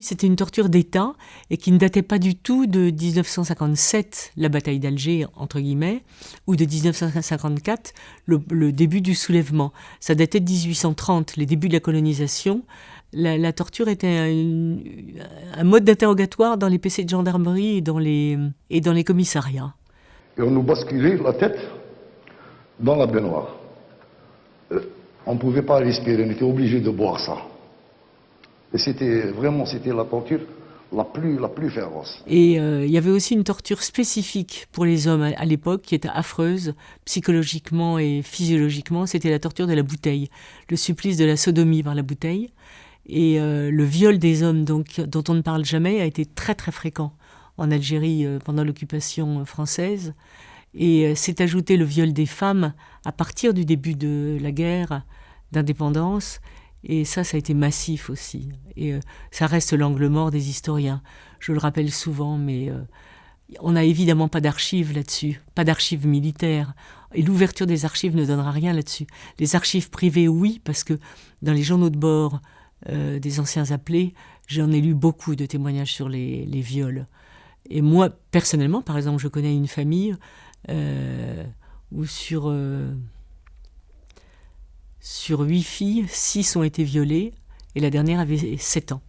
C'était une torture d'État et qui ne datait pas du tout de 1957, la bataille d'Alger, entre guillemets, ou de 1954, le début du soulèvement. Ça datait de 1830, les débuts de la colonisation. La torture était un mode d'interrogatoire dans les PC de gendarmerie et dans les commissariats. Et on nous basculait la tête dans la baignoire. On ne pouvait pas respirer, on était obligé de boire ça. Et c'était la torture la plus féroce. Et il y avait aussi une torture spécifique pour les hommes à l'époque qui était affreuse, psychologiquement et physiologiquement. C'était la torture de la bouteille, le supplice de la sodomie par la bouteille. Et le viol des hommes, donc, dont on ne parle jamais, a été très très fréquent en Algérie pendant l'occupation française. Et s'est ajouté le viol des femmes à partir du début de la guerre d'indépendance. Et ça a été massif aussi. Et ça reste l'angle mort des historiens. Je le rappelle souvent, mais on n'a évidemment pas d'archives là-dessus, pas d'archives militaires. Et l'ouverture des archives ne donnera rien là-dessus. Les archives privées, oui, parce que dans les journaux de bord des anciens appelés, j'en ai lu beaucoup de témoignages sur les viols. Et moi, personnellement, par exemple, je connais une famille où sur 8 filles, 6 ont été violées et la dernière avait 7 ans.